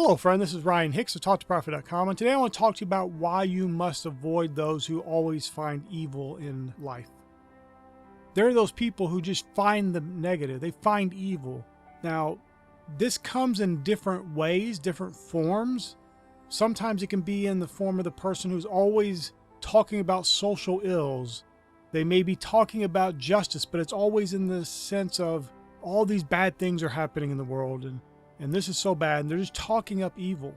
Hello friend, this is Ryan Hicks of TalkToProfit.com, and today I want to talk to you about why you must avoid those who always find evil in life. There are those people who just find the negative, they find evil. Now, this comes in different ways, different forms. Sometimes it can be in the form of the person who's always talking about social ills. They may be talking about justice, but it's always in the sense of all these bad things are happening in the world, and this is so bad, and they're just talking up evil.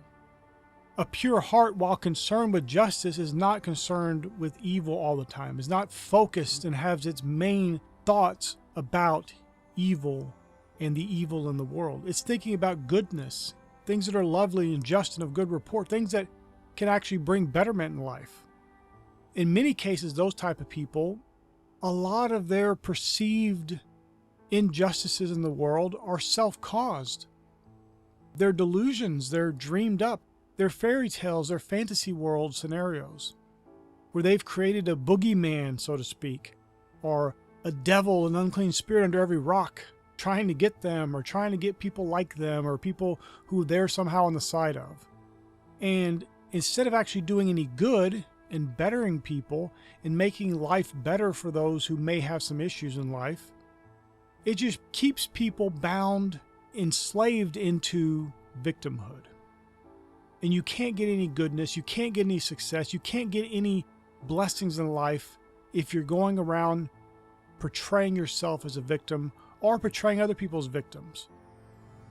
A pure heart, while concerned with justice, is not concerned with evil all the time, is not focused and has its main thoughts about evil and the evil in the world. It's thinking about goodness, things that are lovely and just and of good report, things that can actually bring betterment in life. In many cases, those type of people, a lot of their perceived injustices in the world are self-caused. They're delusions, they're dreamed up, they're fairy tales, they're fantasy world scenarios where they've created a boogeyman, so to speak, or a devil, an unclean spirit under every rock, trying to get them or trying to get people like them or people who they're somehow on the side of. And instead of actually doing any good and bettering people and making life better for those who may have some issues in life, it just keeps people bound, enslaved into victimhood. And you can't get any goodness, you can't get any success, you can't get any blessings in life if you're going around portraying yourself as a victim or portraying other people as victims.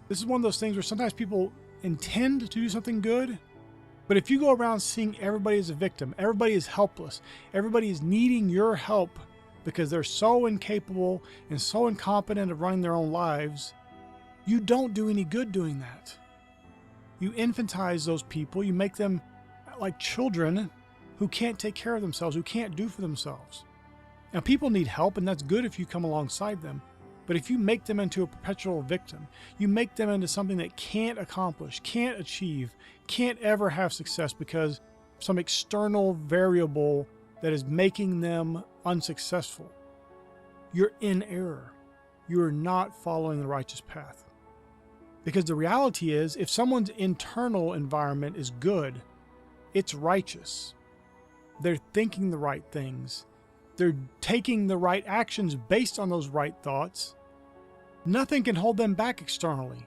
This is one of those things where sometimes people intend to do something good, but if you go around seeing everybody as a victim, everybody is helpless, everybody is needing your help because they're so incapable and so incompetent of running their own lives, you don't do any good doing that. You infantize those people, you make them like children who can't take care of themselves, who can't do for themselves. Now, people need help, and that's good if you come alongside them. But if you make them into a perpetual victim, you make them into something that can't accomplish, can't achieve, can't ever have success because some external variable that is making them unsuccessful, you're in error. You're not following the righteous path. Because the reality is, if someone's internal environment is good, it's righteous. They're thinking the right things. They're taking the right actions based on those right thoughts. Nothing can hold them back externally.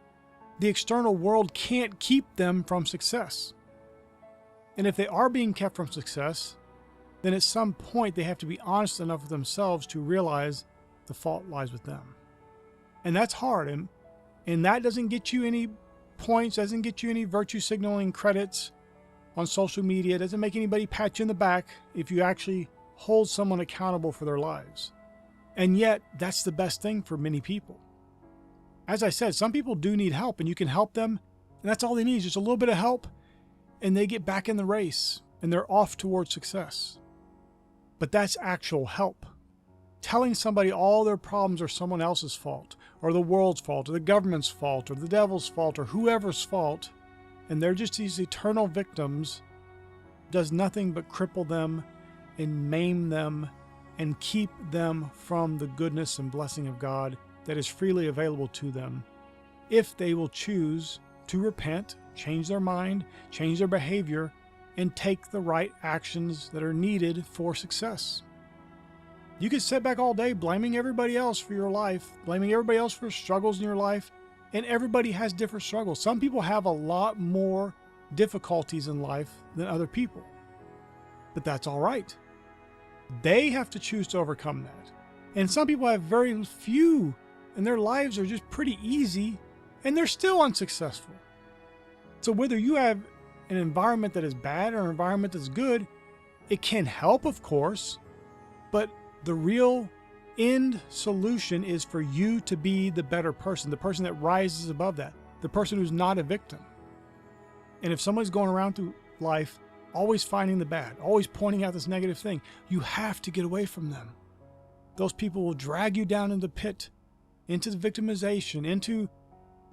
The external world can't keep them from success. And if they are being kept from success, then at some point they have to be honest enough with themselves to realize the fault lies with them. And that's hard. And that doesn't get you any points, doesn't get you any virtue signaling credits on social media, doesn't make anybody pat you in the back if you actually hold someone accountable for their lives. And yet, that's the best thing for many people. As I said, some people do need help, and you can help them, and that's all they need is just a little bit of help, and they get back in the race, and they're off towards success. But that's actual help. Telling somebody all their problems are someone else's fault, or the world's fault, or the government's fault, or the devil's fault, or whoever's fault, and they're just these eternal victims, does nothing but cripple them and maim them and keep them from the goodness and blessing of God that is freely available to them if they will choose to repent, change their mind, change their behavior, and take the right actions that are needed for success. You can sit back all day blaming everybody else for your life, blaming everybody else for struggles in your life, and everybody has different struggles. Some people have a lot more difficulties in life than other people, but that's all right. They have to choose to overcome that. And some people have very few, and their lives are just pretty easy, and they're still unsuccessful. So whether you have an environment that is bad or an environment that's good, it can help, of course, but the real end solution is for you to be the better person, the person that rises above that, the person who's not a victim. And if someone's going around through life always finding the bad, always pointing out this negative thing, you have to get away from them. Those people will drag you down in the pit, into the victimization, into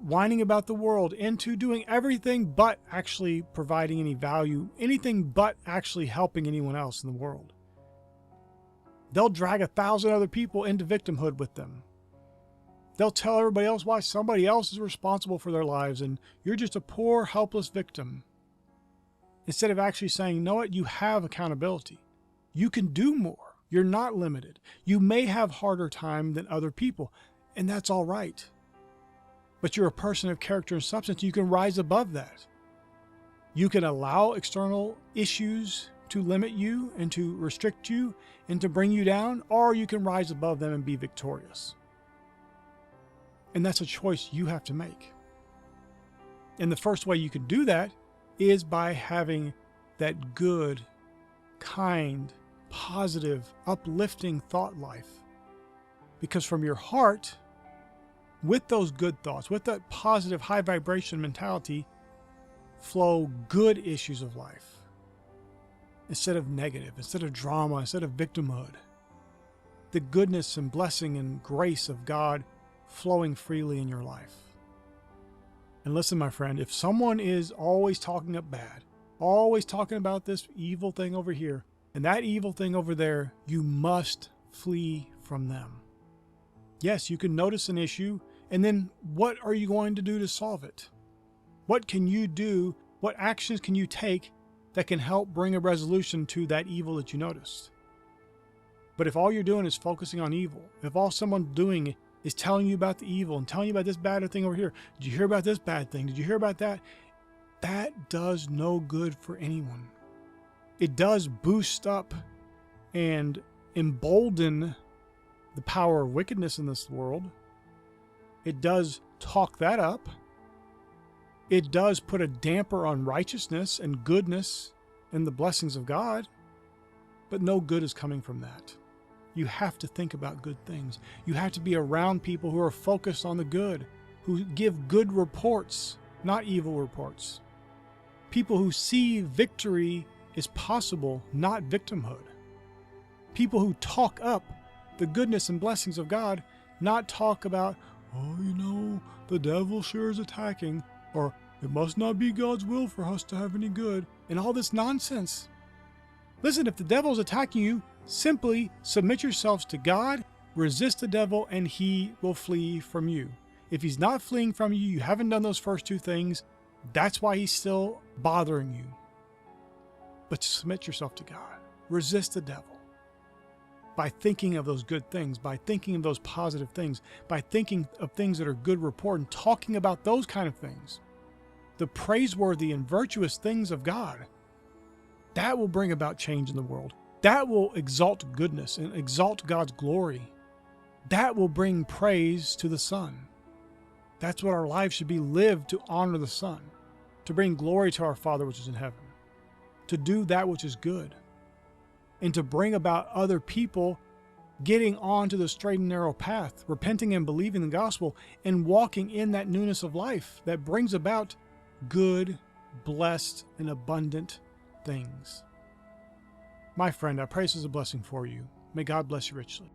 whining about the world, into doing everything but actually providing any value, anything but actually helping anyone else in the world. They'll drag 1,000 other people into victimhood with them. They'll tell everybody else why somebody else is responsible for their lives and you're just a poor, helpless victim. Instead of actually saying, you know what, you have accountability. You can do more. You're not limited. You may have harder time than other people, and that's all right. But you're a person of character and substance. You can rise above that. You can allow external issues to limit you and to restrict you and to bring you down, or you can rise above them and be victorious. And that's a choice you have to make. And the first way you can do that is by having that good, kind, positive, uplifting thought life. Because from your heart, with those good thoughts, with that positive, high vibration mentality, flow good issues of life. Instead of negative, instead of drama, instead of victimhood. The goodness and blessing and grace of God flowing freely in your life. And listen, my friend, if someone is always talking up bad, always talking about this evil thing over here, and that evil thing over there, you must flee from them. Yes, you can notice an issue, and then what are you going to do to solve it? What can you do? What actions can you take that can help bring a resolution to that evil that you noticed? But if all you're doing is focusing on evil, if all someone's doing is telling you about the evil and telling you about this bad thing over here, did you hear about this bad thing? Did you hear about that? That does no good for anyone. It does boost up and embolden the power of wickedness in this world. It does talk that up. It does put a damper on righteousness and goodness and the blessings of God, but no good is coming from that. You have to think about good things. You have to be around people who are focused on the good, who give good reports, not evil reports. People who see victory is possible, not victimhood. People who talk up the goodness and blessings of God, not talk about, oh, you know, the devil sure is attacking, or it must not be God's will for us to have any good, and all this nonsense. Listen, if the devil is attacking you, simply submit yourselves to God, resist the devil, and he will flee from you. If he's not fleeing from you, you haven't done those first two things, that's why he's still bothering you. But submit yourself to God. Resist the devil. By thinking of those good things, by thinking of those positive things, by thinking of things that are good report and talking about those kind of things, the praiseworthy and virtuous things of God, that will bring about change in the world. That will exalt goodness and exalt God's glory. That will bring praise to the Son. That's what our lives should be lived, to honor the Son, to bring glory to our Father which is in heaven, to do that which is good, and to bring about other people getting onto the straight and narrow path, repenting and believing the gospel, and walking in that newness of life that brings about good, blessed, and abundant things. My friend, I pray this is a blessing for you. May God bless you richly.